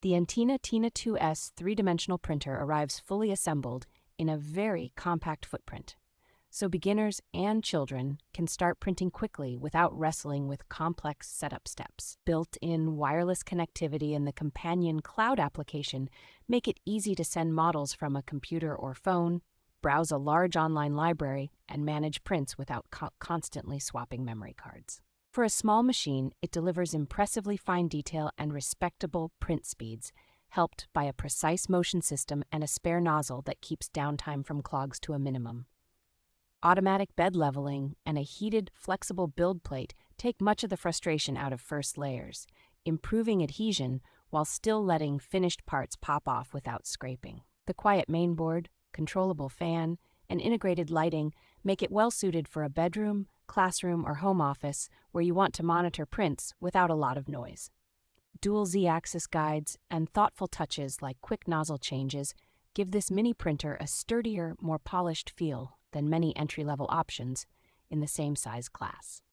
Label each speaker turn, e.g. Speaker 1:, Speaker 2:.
Speaker 1: The Entina TINA2S three-dimensional printer arrives fully assembled in a very compact footprint, so beginners and children can start printing quickly without wrestling with complex setup steps. Built-in wireless connectivity and the companion cloud application make it easy to send models from a computer or phone, browse a large online library, and manage prints without constantly swapping memory cards. For a small machine, it delivers impressively fine detail and respectable print speeds, helped by a precise motion system and a spare nozzle that keeps downtime from clogs to a minimum. Automatic bed leveling and a heated, flexible build plate take much of the frustration out of first layers, improving adhesion while still letting finished parts pop off without scraping. The quiet mainboard, controllable fan, and integrated lighting make it well suited for a bedroom, classroom, or home office where you want to monitor prints without a lot of noise. Dual Z-axis guides and thoughtful touches like quick nozzle changes give this mini printer a sturdier, more polished feel than many entry-level options in the same size class.